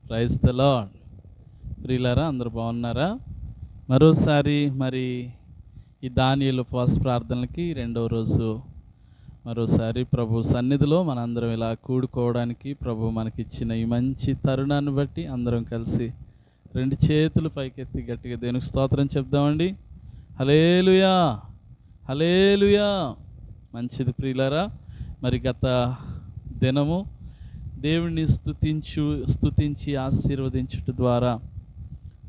Praise the lord. ప్రియులారా, అందరూ బాగున్నారా? మరోసారి మరి ఈ దానియేలు ఉపవాస ప్రార్థనలకి రెండవ రోజు మరోసారి ప్రభు సన్నిధిలో మనందరం ఇలా కూడుకోవడానికి ప్రభు మనకిచ్చిన ఈ మంచి తరుణాన్ని బట్టి అందరం కలిసి రెండు చేతులు పైకెత్తి గట్టిగా దేవునికి స్తోత్రం చెప్దామండి. హల్లెలూయా, హల్లెలూయా. మంచిది ప్రియులారా. మరి గత దినము దేవుణ్ణి స్తుతించి ఆశీర్వదించుట ద్వారా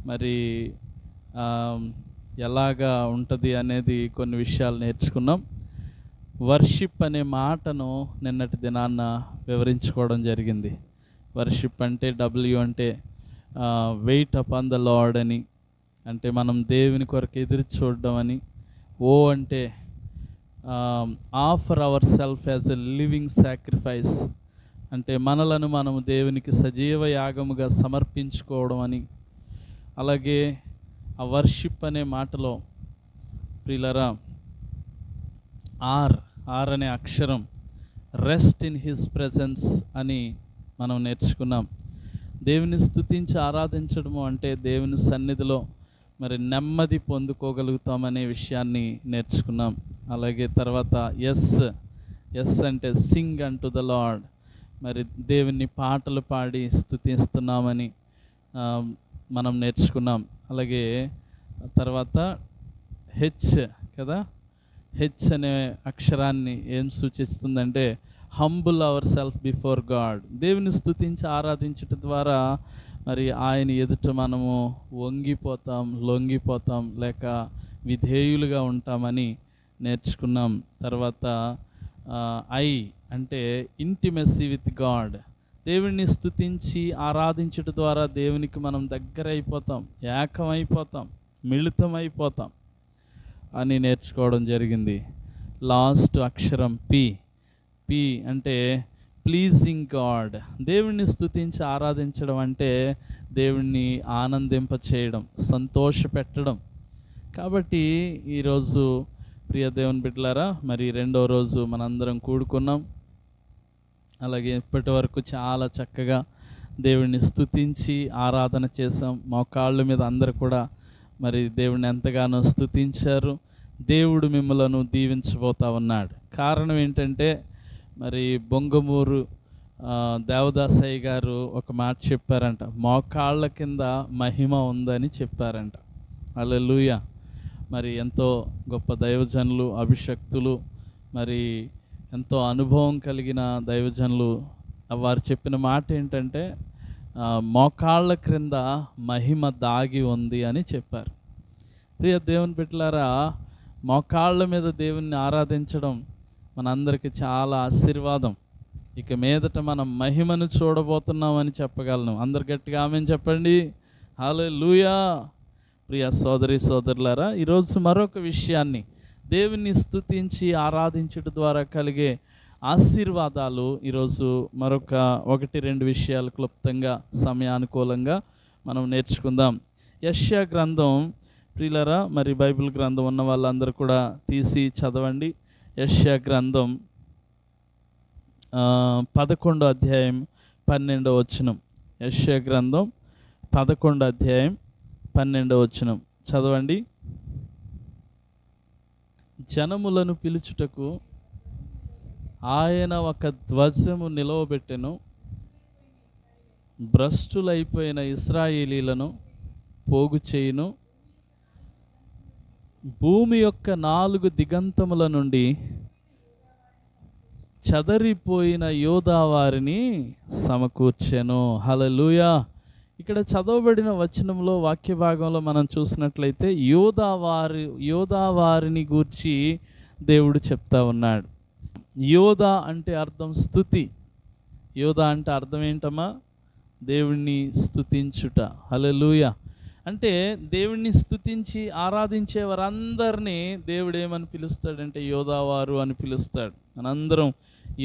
మరి ఎలాగా ఉంటుంది అనేది కొన్ని విషయాలు నేర్చుకున్నాం. వర్షిప్ అనే మాటను నిన్నటి దినాన్న వివరించుకోవడం జరిగింది. వర్షిప్ అంటే అంటే వెయిట్ అపాన్ ద లార్డ్ అని, అంటే మనం దేవుని కొరకు ఎదురు చూడడం అని. ఓ అంటే offer our self as a living sacrifice, అంటే మనలను మనము దేవునికి సజీవ యాగముగా సమర్పించుకోవడం అని. అలాగే ఆ వర్షిప్ అనే మాటలో ప్రియులరా ఆర్ అనే అక్షరం రెస్ట్ ఇన్ హిస్ ప్రెజెన్స్ అని మనం నేర్చుకున్నాం. దేవుని స్తుతించి ఆరాధించడము అంటే దేవుని సన్నిధిలో మరి నెమ్మది పొందుకోగలుగుతామనే విషయాన్ని నేర్చుకున్నాం. అలాగే తర్వాత ఎస్ అంటే సింగ్ అంటు ద లార్డ్, మరి దేవుని పాటలు పాడి స్తుతిస్తున్నామని మనం నేర్చుకున్నాం. అలాగే తర్వాత హెచ్ అనే అక్షరాన్ని ఏం సూచిస్తుందంటే humble our self before God. దేవుని స్తుతించి ఆరాధించటం ద్వారా మరి ఆయన ఎదుట మనము లొంగిపోతాం లేక విధేయులుగా ఉంటామని నేర్చుకున్నాం. తర్వాత అంటే ఇంటిమెసీ విత్ గాడ్. దేవుణ్ణి స్తుతించి ఆరాధించడం ద్వారా దేవునికి మనం దగ్గర అయిపోతాం, ఏకమైపోతాం, మిళితమైపోతాం అని నేర్చుకోవడం జరిగింది. లాస్ట్ అక్షరం పి అంటే ప్లీజింగ్ గాడ్. దేవుణ్ణి స్తుతించి ఆరాధించడం అంటే దేవుణ్ణి ఆనందింప చేయడం, సంతోష పెట్టడం. కాబట్టి ఈరోజు ప్రియ దేవుని బిడ్డలారా, మరి రెండో రోజు మనందరం కూడుకున్నాం. అలాగే ఇప్పటి వరకు చాలా చక్కగా దేవుణ్ణి స్తుతించి ఆరాధన చేసాం. మోకాళ్ళ మీద అందరూ కూడా మరి దేవుణ్ణి ఎంతగానో స్తుతించారు. దేవుడు మిమ్మలను దీవించబోతా ఉన్నాడు. కారణం ఏంటంటే మరి బొంగమూరు దేవదాసయ్య గారు ఒక మాట చెప్పారంట, మోకాళ్ళ కింద మహిమ ఉందని చెప్పారంట. హల్లెలూయా. మరి ఎంతో గొప్ప దైవజనులు, అభిషక్తులు, మరి ఎంతో అనుభవం కలిగిన దైవజనులు వారు చెప్పిన మాట ఏంటంటే మోకాళ్ళ క్రింద మహిమ దాగి ఉంది అని చెప్పారు. ప్రియ దేవుని బిడ్డలారా, మోకాళ్ళ మీద దేవుణ్ణి ఆరాధించడం మనందరికీ చాలా ఆశీర్వాదం. ఇక మీదట మనం మహిమను చూడబోతున్నామని చెప్పగలను. అందరు గట్టిగా ఆమేన్ చెప్పండి. హల్లెలూయా. ప్రియ సోదరులారా, ఈరోజు మరొక విషయాన్ని, దేవుని స్తుతించి ఆరాధించడం ద్వారా కలిగే ఆశీర్వాదాలు ఈరోజు మరొక 1-2 విషయాలు క్లుప్తంగా సమయానుకూలంగా మనం నేర్చుకుందాం. యెషయా గ్రంథం ప్రియులారా, మరి బైబిల్ గ్రంథం ఉన్న వాళ్ళందరూ కూడా తీసి చదవండి. యెషయా గ్రంథం 11వ అధ్యాయం 12వ వచనం. యెషయా గ్రంథం 11వ అధ్యాయం 12వ వచనం చదవండి. జనములను పిలుచుటకు ఆయన ఒక ధ్వజము నిలవబెట్టెను, భ్రష్టులైపోయిన ఇశ్రాయేలీలను పోగు చేయును. భూమి యొక్క 4 దిగంతముల నుండి చెదరిపోయిన యోధా వారిని సమకూర్చెను. హల్లెలూయా. ఇక్కడ చదవబడిన వచనంలో వాక్య భాగంలో మనం చూసినట్లయితే యోధా వారిని గూర్చి దేవుడు చెప్తా ఉన్నాడు. యోధా అంటే అర్థం స్తుతి. యోధా అంటే అర్థం ఏంటమ్మా? దేవుణ్ణి స్తుతించుట. హల్లెలూయా. అంటే దేవుణ్ణి స్తుతించి ఆరాధించే వారందరినీ దేవుడు ఏమని పిలుస్తాడంటే యోధావారు అని పిలుస్తాడు. మనందరం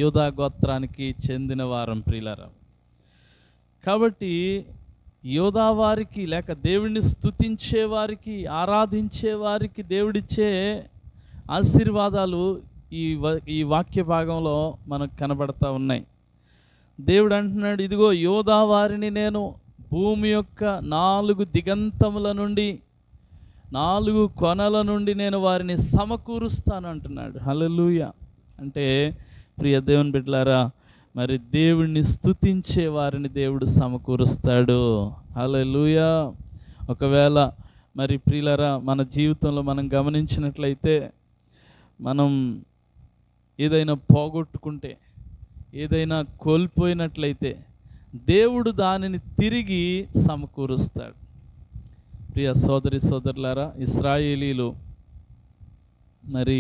యోధా గోత్రానికి చెందిన వారం ప్రియులారా. కాబట్టి యోధా వారికి లేక దేవుణ్ణి స్తుతించే వారికి, ఆరాధించే వారికి దేవుడిచ్చే ఆశీర్వాదాలు ఈ వాక్య భాగంలో మనకు కనబడతా ఉన్నాయి. దేవుడు అంటున్నాడు, ఇదిగో యోధా వారిని నేను భూమి యొక్క 4 దిగంతముల నుండి 4 కొనల నుండి నేను వారిని సమకూరుస్తాను అంటున్నాడు. హల్లెలూయా. అంటే ప్రియ దేవుని బిడ్డలారా, మరి దేవుణ్ణి స్తుతించే వారిని దేవుడు సమకూరుస్తాడు. హల్లెలూయా. ఒకవేళ మరి ప్రియులారా, మన జీవితంలో మనం గమనించినట్లయితే, మనం ఏదైనా పోగొట్టుకుంటే, ఏదైనా కోల్పోయినట్లయితే దేవుడు దానిని తిరిగి సమకూరుస్తాడు. ప్రియ సోదరి సోదరులారా, ఇశ్రాయేలీలు మరి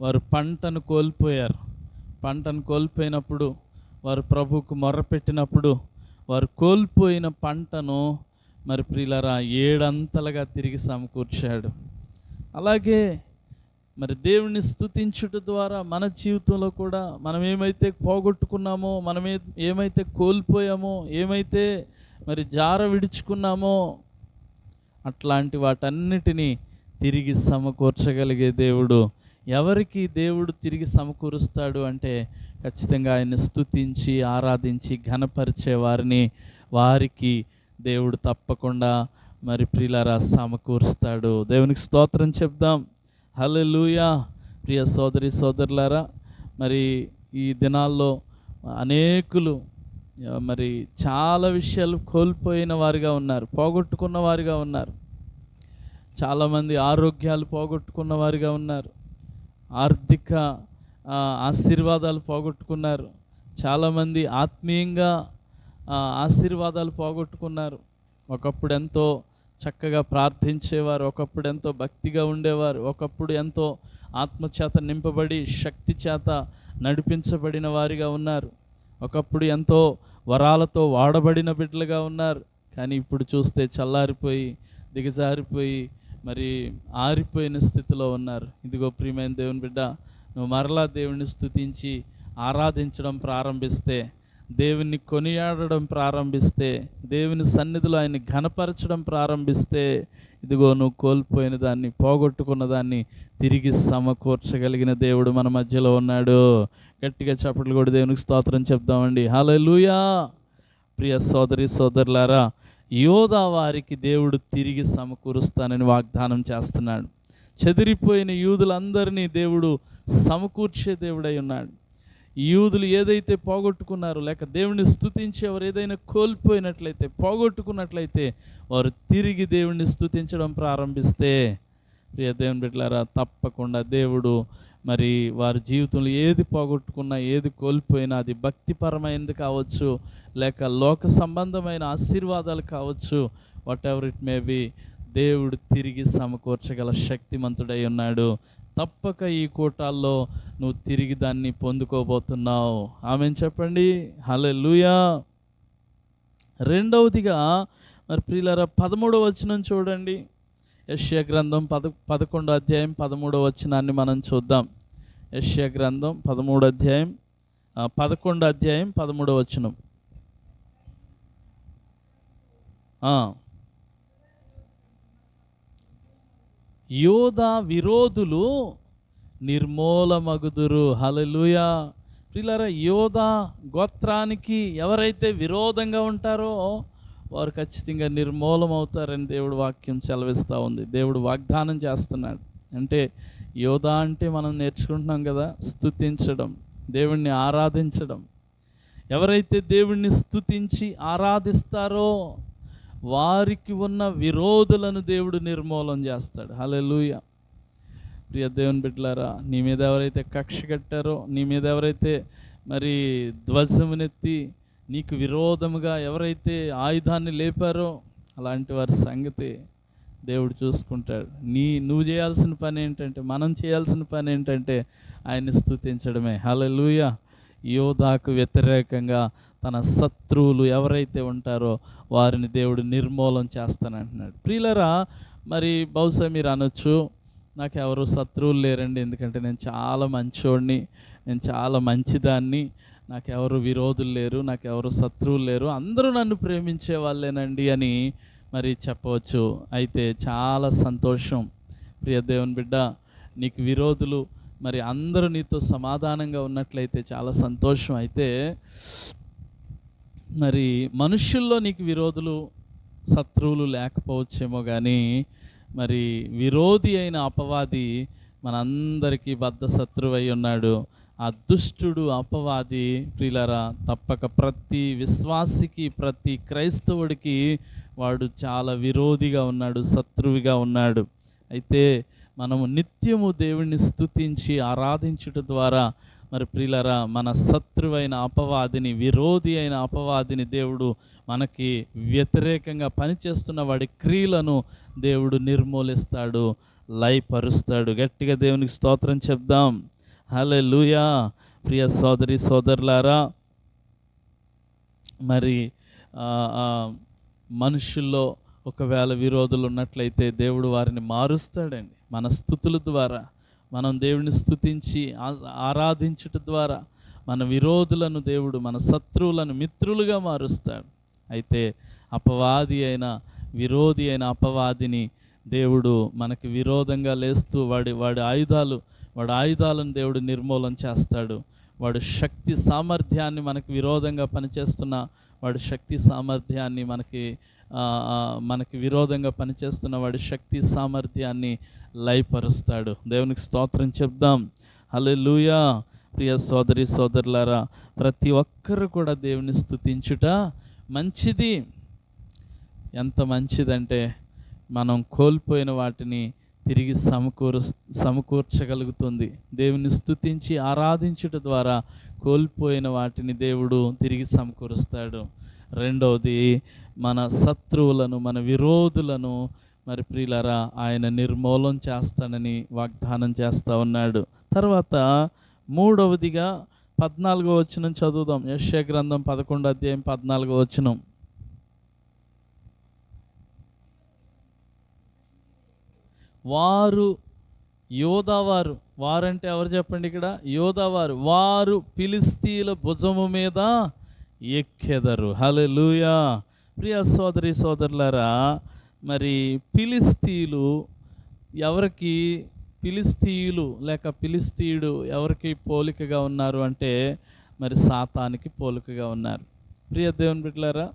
వారు పంటను కోల్పోయారు. పంటను కోల్పోయినప్పుడు వారు ప్రభువుకు మొర్రపెట్టినప్పుడు వారు కోల్పోయిన పంటను మరి ప్రియులారా 7 అంతలుగా తిరిగి సమకూర్చాడు. అలాగే మరి దేవుణ్ణి స్తుతించుట ద్వారా మన జీవితంలో కూడా మనం ఏమైతే పోగొట్టుకున్నామో, మనం ఏమైతే కోల్పోయామో, ఏమైతే మరి జార విడుచుకున్నామో అట్లాంటి వాటన్నిటినీ తిరిగి సమకూర్చగలిగే దేవుడు. ఎవరికి దేవుడు తిరిగి సమకూరుస్తాడు అంటే, ఖచ్చితంగా ఆయన్ని స్తుతించి ఆరాధించి ఘనపరిచే వారికి దేవుడు తప్పకుండా మరి ప్రియులారా సమకూరుస్తాడు. దేవునికి స్తోత్రం చెప్దాం. హల్లెలూయా. ప్రియ సోదరి సోదరులారా, మరి ఈ దినాల్లో అనేకులు మరి చాలా విషయాలు కోల్పోయిన వారిగా ఉన్నారు, పోగొట్టుకున్న వారిగా ఉన్నారు. చాలామంది ఆరోగ్యాలు పోగొట్టుకున్న వారిగా ఉన్నారు, ఆర్థిక ఆశీర్వాదాలు పోగొట్టుకున్నారు. చాలామంది ఆత్మీయంగా ఆశీర్వాదాలు పోగొట్టుకున్నారు. ఒకప్పుడు ఎంతో చక్కగా ప్రార్థించేవారు, ఒకప్పుడు ఎంతో భక్తిగా ఉండేవారు, ఒకప్పుడు ఎంతో ఆత్మచేత నింపబడి శక్తి చేత నడిపించబడిన వారిగా ఉన్నారు. ఒకప్పుడు ఎంతో వరాలతో వాడబడిన బిడ్డలుగా ఉన్నారు. కానీ ఇప్పుడు చూస్తే చల్లారిపోయి, దిగజారిపోయి, మరి ఆరిపోయిన స్థితిలో ఉన్నారు. ఇదిగో ప్రియమైన దేవుని బిడ్డ, నువ్వు మరలా దేవుణ్ణి స్తుతించి ఆరాధించడం ప్రారంభిస్తే, దేవుణ్ణి కొనియాడడం ప్రారంభిస్తే, దేవుని సన్నిధిలో ఆయన్ని ఘనపరచడం ప్రారంభిస్తే, ఇదిగో నువ్వు కోల్పోయిన దాన్ని, పోగొట్టుకున్న దాన్ని తిరిగి సమకూర్చగలిగిన దేవుడు మన మధ్యలో ఉన్నాడు. గట్టిగా చప్పట్లు కూడా దేవునికి స్తోత్రం చెప్దామండి. హల్లెలూయా. ప్రియ సోదరి సోదరులారా, యోధా వారికి దేవుడు తిరిగి సమకూరుస్తానని వాగ్దానం చేస్తున్నాడు. చెదిరిపోయిన యూదులందరినీ దేవుడు సమకూర్చే దేవుడై ఉన్నాడు. యూదులు ఏదైతే పోగొట్టుకున్నారో, లేక దేవుణ్ణి స్తుతించేవారు ఏదైనా కోల్పోయినట్లయితే, పోగొట్టుకున్నట్లయితే, వారు తిరిగి దేవుణ్ణి స్తుతించడం ప్రారంభిస్తే, ప్రియ దేవుని బిడ్డలారా, తప్పకుండా దేవుడు మరి వారి జీవితంలో ఏది పోగొట్టుకున్నా, ఏది కోల్పోయినా, అది భక్తిపరమైనది కావచ్చు, లేక లోక సంబంధమైన ఆశీర్వాదాలు కావచ్చు, what ever it may be, దేవుడు తిరిగి సమకూర్చగల శక్తిమంతుడై ఉన్నాడు. తప్పక ఈ కూటాల్లో నువ్వు తిరిగి దాన్ని పొందుకోబోతున్నావు. ఆమేన్ చెప్పండి. హల్లెలూయా. రెండవదిగా మరి ప్రియులారా, 13వ వచనం చూడండి. యెషయా గ్రంథం 11వ అధ్యాయం 13వ వచనాన్ని మనం చూద్దాం. యెషయా గ్రంథం 11వ అధ్యాయం 13వ వచనం. యోధా విరోధులు నిర్మూలమగుదురు. హల్లెలూయా. ప్రియులారా, యోధా గోత్రానికి ఎవరైతే విరోధంగా ఉంటారో వారు ఖచ్చితంగా నిర్మూలమవుతారని దేవుడు వాక్యం సెలవిస్తూ ఉంది. దేవుడు వాగ్దానం చేస్తున్నాడు. అంటే యోధా అంటే మనం నేర్చుకుంటున్నాం కదా, స్తుతించడం, దేవుణ్ణి ఆరాధించడం. ఎవరైతే దేవుణ్ణి స్తుతించి ఆరాధిస్తారో వారికి ఉన్న విరోధులను దేవుడు నిర్మూలన చేస్తాడు. హల్లెలూయా. ప్రియ దేవుని బిడ్డలారా, నీ మీద ఎవరైతే కక్ష కట్టారో, నీ మీద ఎవరైతే మరి ధ్వజమునెత్తి నీకు విరోధముగా ఎవరైతే ఆయుధాన్ని లేపారో, అలాంటి వారి సంగతి దేవుడు చూసుకుంటాడు. నువ్వు చేయాల్సిన పని ఏంటంటే, మనం చేయాల్సిన పని ఏంటంటే ఆయన్ని స్తుతించడమే. హల్లెలూయా. యోధాకు వ్యతిరేకంగా తన శత్రువులు ఎవరైతే ఉంటారో వారిని దేవుడు నిర్మూలన చేస్తానంటున్నాడు. ప్రియులరా, మరి బహుశా మీరు అనొచ్చు, నాకు ఎవరు శత్రువులు లేరండి, ఎందుకంటే నేను చాలా మంచోడిని, నేను చాలా మంచిదాన్ని, నాకెవరు విరోధులు లేరు, నాకెవరు శత్రువులు లేరు, అందరూ నన్ను ప్రేమించే వాళ్ళేనండి అని మరి చెప్పవచ్చు. అయితే చాలా సంతోషం ప్రియ దేవుని బిడ్డ, నీకు విరోధులు మరి అందరూ నీతో సమాధానంగా ఉన్నట్లయితే చాలా సంతోషం. అయితే మరి మనుషుల్లో నీకు విరోధులు, శత్రువులు లేకపోవచ్చేమో కానీ మరి విరోధి అయిన అపవాది మనందరికీ బద్ధ శత్రువై ఉన్నాడు. ఆ దుష్టుడు అపవాది ప్రియులారా తప్పక ప్రతి విశ్వాసికి, ప్రతి క్రైస్తవుడికి వాడు చాలా విరోధిగా ఉన్నాడు, శత్రువుగా ఉన్నాడు. అయితే మనము నిత్యము దేవుణ్ణి స్తుతించి ఆరాధించుట ద్వారా మరి ప్రియులారా మన శత్రువైన అపవాదిని, విరోధి అయిన అపవాదిని దేవుడు మనకి వ్యతిరేకంగా పనిచేస్తున్న వాడి క్రియలను దేవుడు నిర్మూలిస్తాడు, లయపరుస్తాడు. గట్టిగా దేవునికి స్తోత్రం చెప్దాం. హల్లెలూయా. ప్రియ సోదరి సోదరులారా, మరి మనుషుల్లో ఒకవేళ విరోధులు ఉన్నట్లయితే దేవుడు వారిని మారుస్తాడండి. మన స్తుతుల ద్వారా మనం దేవుని స్తుతించి ఆరాధించుట ద్వారా మన విరోధులను దేవుడు, మన శత్రువులను మిత్రులుగా మారుస్తాడు. అయితే అపవాది అయిన, విరోధి అయిన అపవాదిని దేవుడు మనకి విరోధంగా లేస్తూ వాడి ఆయుధాలను దేవుడు నిర్మూలన చేస్తాడు. వాడు శక్తి సామర్థ్యాన్ని, మనకు విరోధంగా పనిచేస్తున్న వాడి శక్తి సామర్థ్యాన్ని, మనకి విరోధంగా పనిచేస్తున్న వాడి శక్తి సామర్థ్యాన్ని లయపరుస్తాడు. దేవునికి స్తోత్రం చెప్దాం. హల్లెలూయా. ప్రియ సోదరి సోదరులారా, ప్రతి ఒక్కరు కూడా దేవుని స్తుతించుట మంచిది. ఎంత మంచిదంటే మనం కోల్పోయిన వాటిని తిరిగి సమకూర్చగలుగుతుంది. దేవుని స్తుతించి ఆరాధించుట ద్వారా కోల్పోయిన వాటిని దేవుడు తిరిగి సమకూరుస్తాడు. రెండవది, మన శత్రువులను, మన విరోధులను మరి ప్రియులారా ఆయన నిర్మూలన చేస్తానని వాగ్దానం చేస్తూ ఉన్నాడు. తర్వాత మూడవదిగా 14వ వచనం చదువుదాం. యెషయా గ్రంథం 11వ అధ్యాయం 14వ వచనం. వారు యోధావారు, వారంటే ఎవరు చెప్పండి ఇక్కడ? యోధావారు. వారు ఫిలిష్తీయుల భుజము మీద ఎక్కెదరు. హల్లెలూయా. ప్రియ సోదరి సోదరులారా, మరి ఫిలిష్తీయులు ఎవరికి, ఫిలిష్తీయులు లేక ఫిలిష్తీయుడు ఎవరికి పోలికగా ఉన్నారు అంటే మరి సాతానికి పోలికగా ఉన్నారు. ప్రియ దేవుని బిడ్డలారా,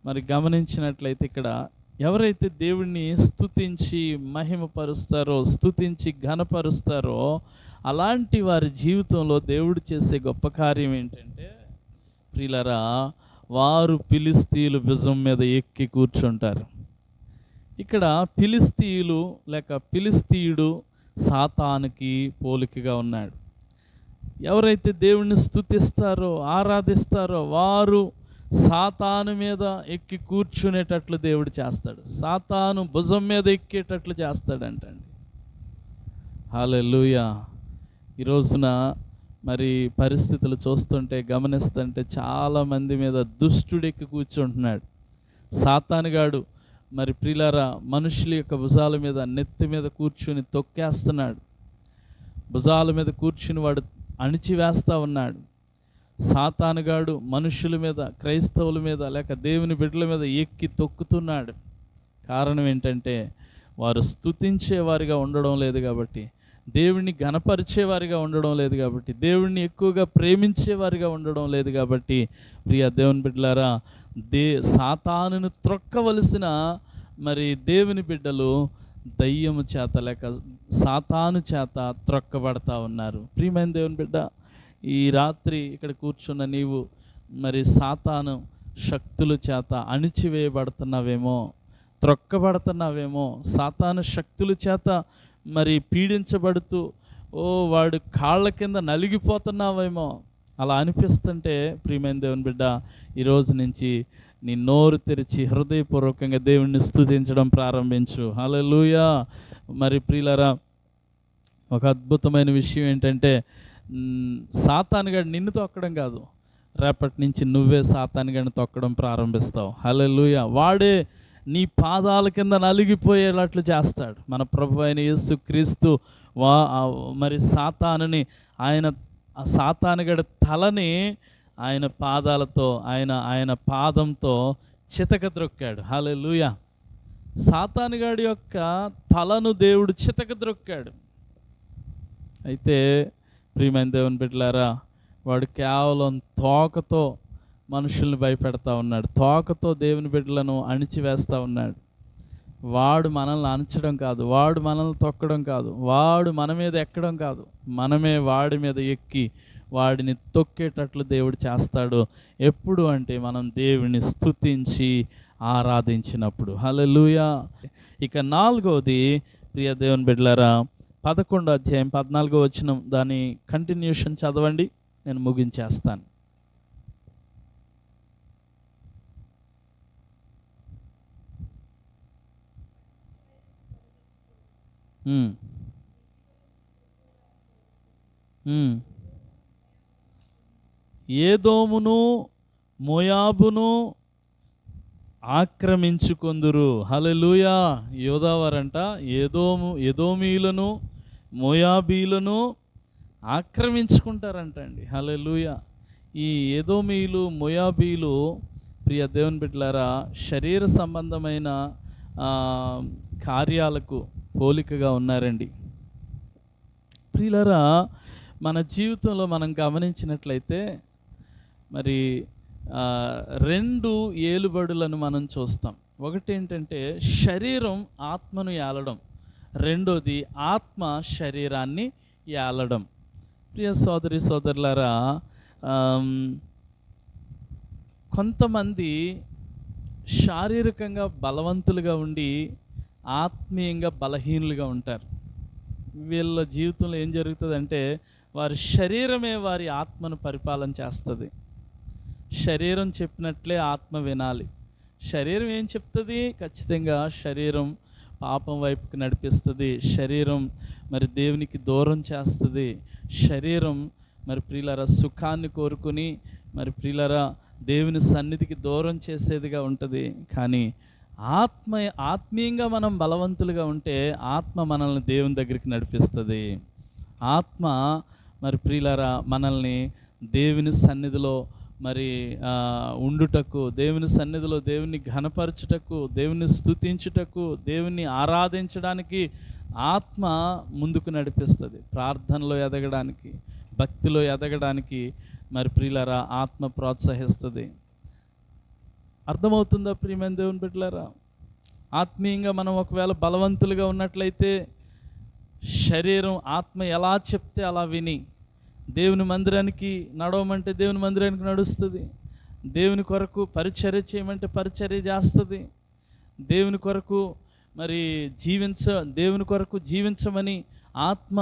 మరి గమనించినట్లయితే ఇక్కడ ఎవరైతే దేవుణ్ణి స్తుతించి మహిమపరుస్తారో, స్తుతించి ఘనపరుస్తారో అలాంటి వారి జీవితంలో దేవుడు చేసే గొప్ప కార్యం ఏంటంటే ప్రియులారా, వారు ఫిలిష్తీయులు భుజం మీద ఎక్కి కూర్చుంటారు. ఇక్కడ ఫిలిష్తీయులు లేక ఫిలిష్తీయుడు సాతానుకి పోలికగా ఉన్నాడు. ఎవరైతే దేవుణ్ణి స్తుతిస్తారో, ఆరాధిస్తారో వారు సాతాను మీద ఎక్కి కూర్చునేటట్లు దేవుడు చేస్తాడు. సాతాను భుజం మీద ఎక్కేటట్లు చేస్తాడంటండి. హల్లెలూయా. ఈ రోజున మరి పరిస్థితులు చూస్తుంటే, గమనిస్తుంటే చాలామంది మీద దుష్టుడు ఎక్కి కూర్చుంటున్నాడు. సాతానుగాడు మరి ప్రియులారా మనుషుల యొక్క భుజాల మీద, నెత్తి మీద కూర్చుని తొక్కేస్తున్నాడు. భుజాల మీద కూర్చుని వాడు అణిచివేస్తూ ఉన్నాడు. సాతానుగాడు మనుషుల మీద, క్రైస్తవుల మీద లేక దేవుని బిడ్డల మీద ఎక్కి తొక్కుతున్నాడు. కారణం ఏంటంటే వారు స్తుతించేవారిగా ఉండడం లేదు కాబట్టి, దేవుణ్ణి ఘనపరిచేవారిగా ఉండడం లేదు కాబట్టి, దేవుణ్ణి ఎక్కువగా ప్రేమించేవారిగా ఉండడం లేదు కాబట్టి, ప్రియ దేవుని బిడ్డలారా, సాతానును త్రొక్కవలసిన మరి దేవుని బిడ్డలు దయ్యము చేత లేక సాతాను చేత త్రొక్కబడతా ఉన్నారు. ప్రియమైన దేవుని బిడ్డ, ఈ రాత్రి ఇక్కడ కూర్చున్న నీవు మరి సాతాను శక్తుల చేత అణిచివేయబడుతున్నావేమో, త్రొక్కబడుతున్నావేమో, సాతాను శక్తుల చేత మరి పీడించబడుతూ వాడు కాళ్ళ కింద నలిగిపోతున్నావేమో అలా అనిపిస్తుంటే ప్రియమైన దేవుని బిడ్డ, ఈరోజు నుంచి నీ నోరు తెరిచి హృదయపూర్వకంగా దేవుణ్ణి స్తుతించడం ప్రారంభించు. హల్లెలూయా. మరి ప్రియులారా, ఒక అద్భుతమైన విషయం ఏంటంటే సాతానుగాడు నిన్ను తొక్కడం కాదు, రేపటి నుంచి నువ్వే సాతానుగాడిని తొక్కడం ప్రారంభిస్తావు. హల్లెలూయా. వాడే నీ పాదాల కింద నలిగిపోయేటట్లు చేస్తాడు. మన ప్రభు అయిన యేసుక్రీస్తు మరి సాతానుని, ఆ సాతానుగాడి తలని ఆయన పాదాలతో, ఆయన పాదంతో చితకద్రొక్కాడు. హల్లెలూయా. సాతానుగాడి యొక్క తలను దేవుడు చితకద్రొక్కాడు. అయితే ప్రియమైన దేవుని బిడ్డలారా, వాడు కేవలం తోకతో మనుషుల్ని భయపెడతా ఉన్నాడు. తోకతో దేవుని బిడ్డలను అణిచివేస్తూ ఉన్నాడు. వాడు మనల్ని అణచడం కాదు, వాడు మనల్ని తొక్కడం కాదు, వాడు మన మీద ఎక్కడం కాదు, మనమే వాడి మీద ఎక్కి వాడిని తొక్కేటట్లు దేవుడు చేస్తాడు. ఎప్పుడు అంటే మనం దేవుని స్తుతించి ఆరాధించినప్పుడు. హల్లెలూయా. ఇక 4వది ప్రియ దేవుని బిడ్డలారా, 11వ అధ్యాయం 14వ వచనం, దాని కంటిన్యూషన్ చదవండి, నేను ముగించేస్తాను. ఏదోమును మోయాబును ఆక్రమించుకొందురు. హల్లెలూయా. యోదావారంట ఏదోమీయులను మోయాబీలను ఆక్రమించుకుంటారంట అండి. హల్లెలూయా. ఈ ఏదోమీయులు మోయాబీలు ప్రియ దేవుని బిడ్డలారా శరీర సంబంధమైన కార్యాలకు పోలికగా ఉన్నారండి. ప్రియులారా, మన జీవితంలో మనం గమనించినట్లయితే మరి 2 ఏలుబడులను మనం చూస్తాం. ఒకటి ఏంటంటే శరీరం ఆత్మను ఏలడం, రెండోది ఆత్మ శరీరాన్ని ఏలడం. ప్రియ సోదరి సోదరులారా, కొంతమంది శారీరకంగా బలవంతులుగా ఉండి ఆత్మీయంగా బలహీనులుగా ఉంటారు. వీళ్ళ జీవితంలో ఏం జరుగుతుందంటే వారి శరీరమే వారి ఆత్మను పరిపాలన చేస్తుంది. శరీరం చెప్పినట్లే ఆత్మ వినాలి. శరీరం ఏం చెప్తుంది? ఖచ్చితంగా శరీరం పాపం వైపుకి నడిపిస్తుంది. శరీరం మరి దేవునికి దూరం చేస్తుంది. శరీరం మరి ప్రియులారా సుఖాన్ని కోరుకుని మరి ప్రియులారా దేవుని సన్నిధికి దూరం చేసేదిగా ఉంటుంది. కానీ ఆత్మీయంగా మనం బలవంతులుగా ఉంటే ఆత్మ మనల్ని దేవుని దగ్గరికి నడిపిస్తుంది. ఆత్మ మరి ప్రియులారా మనల్ని దేవుని సన్నిధిలో మరి ఉండుటకు, దేవుని సన్నిధిలో దేవుని ఘనపరచుటకు, దేవుని స్తుతించుటకు, దేవుని ఆరాధించడానికి ఆత్మ ముందుకు నడిపిస్తుంది. ప్రార్థనలో ఎదగడానికి, భక్తిలో ఎదగడానికి మరి ప్రియులారా ఆత్మ ప్రోత్సహిస్తుంది. అర్థమవుతుందా ప్రియమైన దేవుని బిడ్డలారా? ఆత్మీయంగా మనం ఒకవేళ బలవంతులుగా ఉన్నట్లయితే శరీరం ఆత్మ ఎలా చెప్తే అలా విని దేవుని మందిరానికి నడవమంటే దేవుని మందిరానికి నడుస్తుంది. దేవుని కొరకు పరిచర్య చేయమంటే పరిచర్య చేస్తుంది. దేవుని కొరకు మరి దేవుని కొరకు జీవించమని ఆత్మ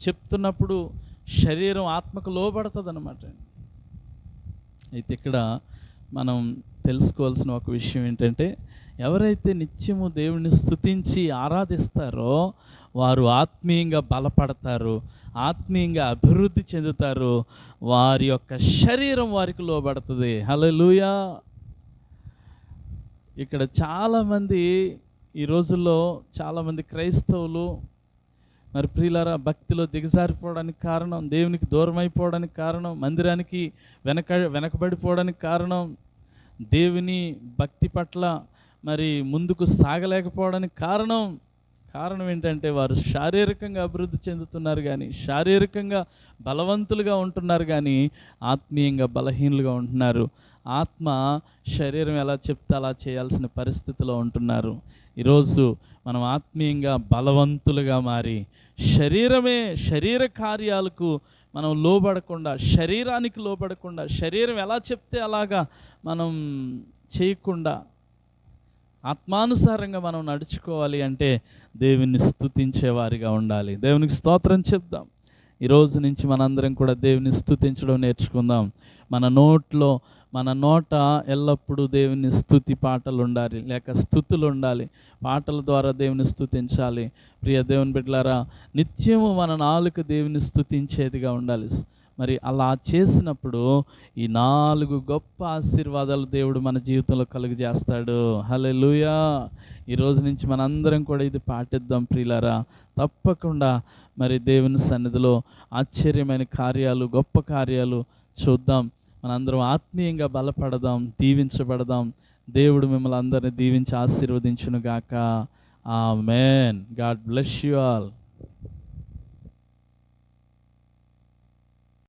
చెప్తున్నప్పుడు శరీరం ఆత్మకు లోబడుతుంది అన్నమాట. అయితే ఇక్కడ మనం తెలుసుకోవాల్సిన ఒక విషయం ఏంటంటే ఎవరైతే నిత్యము దేవుని స్తుతించి ఆరాధిస్తారో వారు ఆత్మీయంగా బలపడతారు, ఆత్మీయంగా అభివృద్ధి చెందుతారు. వారి యొక్క శరీరం వారికి లోబడుతుంది. హల్లెలూయా. ఇక్కడ చాలామంది ఈ రోజుల్లో చాలామంది క్రైస్తవులు మరి ప్రియులారా భక్తిలో దిగజారిపోవడానికి కారణం, దేవునికి దూరం అయిపోవడానికి కారణం, మందిరానికి వెనకబడిపోవడానికి కారణం, దేవుని భక్తి పట్ల మరి ముందుకు సాగలేకపోవడానికి కారణం ఏంటంటే వారు శారీరకంగా అభివృద్ధి చెందుతున్నారు కానీ, శారీరకంగా బలవంతులుగా ఉంటున్నారు కానీ ఆత్మీయంగా బలహీనులుగా ఉంటున్నారు. ఆత్మ శరీరం ఎలా చెప్తే అలా చేయాల్సిన పరిస్థితిలో ఉంటున్నారు. ఈరోజు మనం ఆత్మీయంగా బలవంతులుగా మారి శరీర కార్యాలకు మనం లోబడకుండా, శరీరానికి లోబడకుండా, శరీరం ఎలా చెప్తే అలాగా మనం చేయకుండా ఆత్మానుసారంగా మనం నడుచుకోవాలి అంటే దేవుని స్తుతించేవారిగా ఉండాలి. దేవునికి స్తోత్రం చెప్దాం. ఈరోజు నుంచి మనందరం కూడా దేవుని స్తుతించడం నేర్చుకుందాం. మన నోట ఎల్లప్పుడూ దేవుని స్తుతి పాటలు ఉండాలి, లేక స్తుతులు ఉండాలి. పాటల ద్వారా దేవుని స్తుతించాలి. ప్రియ దేవుని బిడ్డలారా, నిత్యము మన నాలుక దేవుని స్తుతించేదిగా ఉండాలి. మరి అలా చేసినప్పుడు ఈ 4 గొప్ప ఆశీర్వాదాలు దేవుడు మన జీవితంలో కలుగజేస్తాడు. హల్లెలూయా. ఈరోజు నుంచి మనందరం కూడా ఇది పాటిద్దాం ప్రియులారా. తప్పకుండా మరి దేవుని సన్నిధిలో ఆశ్చర్యమైన కార్యాలు, గొప్ప కార్యాలు చూద్దాం. మనందరం ఆత్మీయంగా బలపడదాం, దీవించబడదాం. దేవుడు మిమ్మల్ని అందరినీ దీవించి ఆశీర్వదించును గాక. Amen. God bless you all.